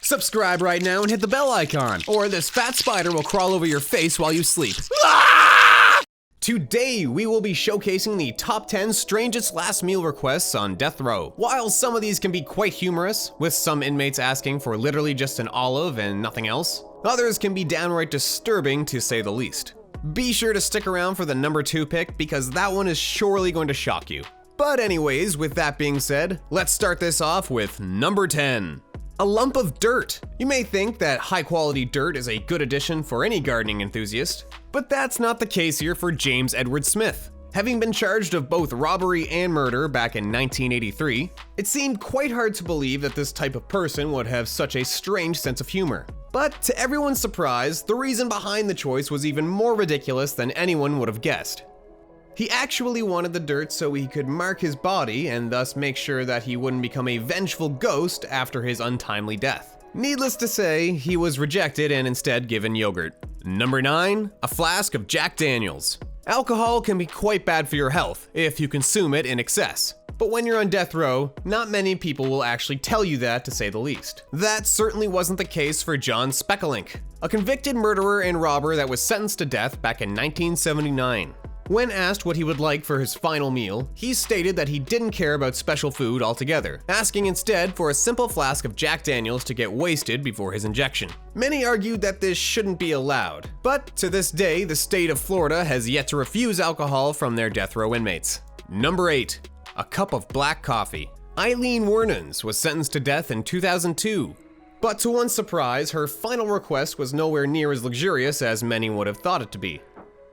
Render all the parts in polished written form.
Subscribe right now and hit the bell icon, or this fat spider will crawl over your face while you sleep. Today, we will be showcasing the top 10 strangest last meal requests on death row. While some of these can be quite humorous, with some inmates asking for literally just an olive and nothing else, others can be downright disturbing to say the least. Be sure to stick around for the number 2 pick because that one is surely going to shock you. But anyways, with that being said, let's start this off with number 10. A lump of dirt. You may think that high quality dirt is a good addition for any gardening enthusiast, but that's not the case here for James Edward Smith. Having been charged of both robbery and murder back in 1983, it seemed quite hard to believe that this type of person would have such a strange sense of humor. But to everyone's surprise, the reason behind the choice was even more ridiculous than anyone would have guessed. He actually wanted the dirt so he could mark his body and thus make sure that he wouldn't become a vengeful ghost after his untimely death. Needless to say, he was rejected and instead given yogurt. Number 9, a flask of Jack Daniels. Alcohol can be quite bad for your health if you consume it in excess. But when you're on death row, not many people will actually tell you that, to say the least. That certainly wasn't the case for John Speckelink, a convicted murderer and robber that was sentenced to death back in 1979. When asked what he would like for his final meal, he stated that he didn't care about special food altogether, asking instead for a simple flask of Jack Daniels to get wasted before his injection. Many argued that this shouldn't be allowed, but to this day, the state of Florida has yet to refuse alcohol from their death row inmates. Number 8, a cup of black coffee. Eileen Wernans was sentenced to death in 2002. But to one's surprise, her final request was nowhere near as luxurious as many would have thought it to be.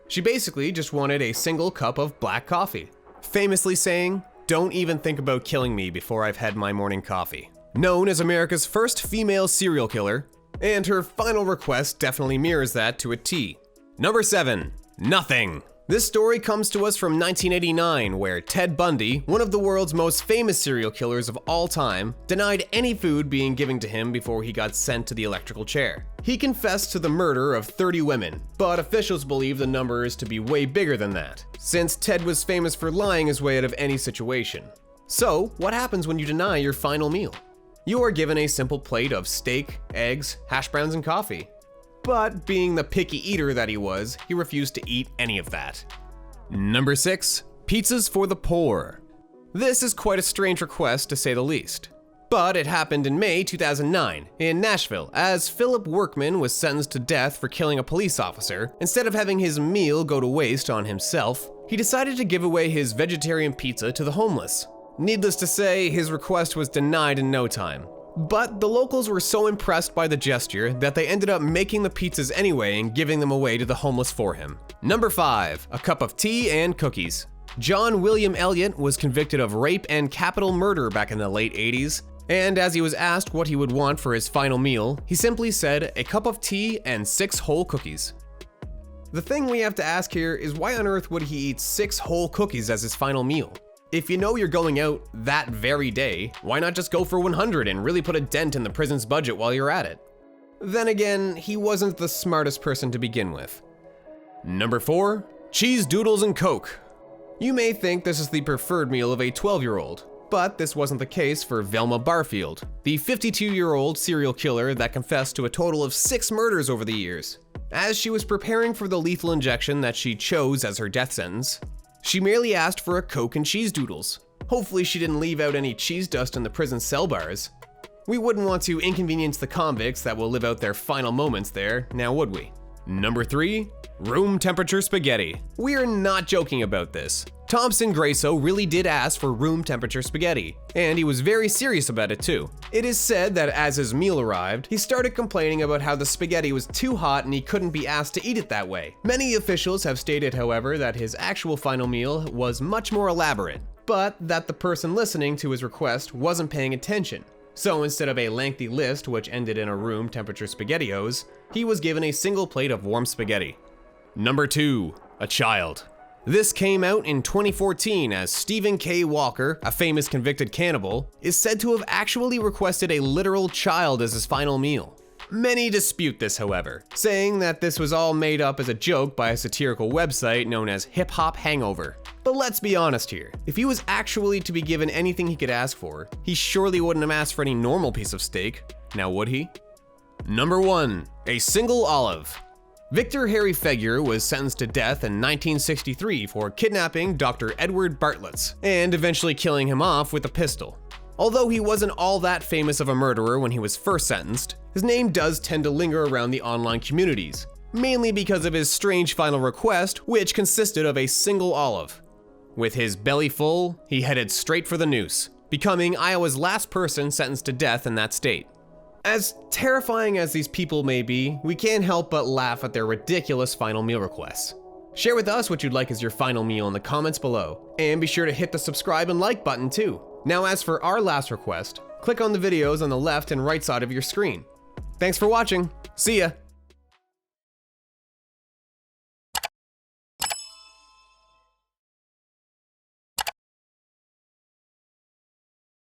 She basically just wanted a single cup of black coffee, famously saying, "Don't even think about killing me before I've had my morning coffee." Known as America's first female serial killer, and her final request definitely mirrors that to a T. Number 7, nothing. This story comes to us from 1989, where Ted Bundy, one of the world's most famous serial killers of all time, denied any food being given to him before he got sent to the electrical chair. He confessed to the murder of 30 women, but officials believe the number is to be way bigger than that, since Ted was famous for lying his way out of any situation. So, what happens when you deny your final meal? You are given a simple plate of steak, eggs, hash browns, and coffee. But being the picky eater that he was, he refused to eat any of that. Number 6, pizzas for the poor. This is quite a strange request to say the least. But it happened in May 2009 in Nashville, as Philip Workman was sentenced to death for killing a police officer. Instead of having his meal go to waste on himself, he decided to give away his vegetarian pizza to the homeless. Needless to say, his request was denied in no time. But the locals were so impressed by the gesture that they ended up making the pizzas anyway and giving them away to the homeless for him. Number 5, a cup of tea and cookies. John William Elliott was convicted of rape and capital murder back in the late 80s, and as he was asked what he would want for his final meal, he simply said a cup of tea and 6 whole cookies. The thing we have to ask here is why on earth would he eat 6 whole cookies as his final meal? If you know you're going out that very day, why not just go for 100 and really put a dent in the prison's budget while you're at it? Then again, he wasn't the smartest person to begin with. Number 4, cheese doodles and Coke. You may think this is the preferred meal of a 12-year-old, but this wasn't the case for Velma Barfield, the 52-year-old serial killer that confessed to a total of 6 murders over the years. As she was preparing for the lethal injection that she chose as her death sentence, she merely asked for a Coke and cheese doodles. Hopefully she didn't leave out any cheese dust in the prison cell bars. We wouldn't want to inconvenience the convicts that will live out their final moments there, now would we? Number 3, room temperature spaghetti. We are not joking about this. Thompson Grasso really did ask for room temperature spaghetti, and he was very serious about it too. It is said that as his meal arrived, he started complaining about how the spaghetti was too hot and he couldn't be asked to eat it that way. Many officials have stated, however, that his actual final meal was much more elaborate, but that the person listening to his request wasn't paying attention. So instead of a lengthy list which ended in a room temperature SpaghettiOs, he was given a single plate of warm spaghetti. Number 2, a child. This came out in 2014 as Stephen K. Walker, a famous convicted cannibal, is said to have actually requested a literal child as his final meal. Many dispute this, however, saying that this was all made up as a joke by a satirical website known as Hip Hop Hangover. But let's be honest here, if he was actually to be given anything he could ask for, he surely wouldn't have asked for any normal piece of steak, now would he? Number 1. A single olive. Victor Harry Feguer was sentenced to death in 1963 for kidnapping Dr. Edward Bartlett's and eventually killing him off with a pistol. Although he wasn't all that famous of a murderer when he was first sentenced, his name does tend to linger around the online communities, mainly because of his strange final request, which consisted of a single olive. With his belly full, he headed straight for the noose, becoming Iowa's last person sentenced to death in that state. As terrifying as these people may be, we can't help but laugh at their ridiculous final meal requests. Share with us what you'd like as your final meal in the comments below, and be sure to hit the subscribe and like button too. Now as for our last request, click on the videos on the left and right side of your screen. Thanks for watching, see ya!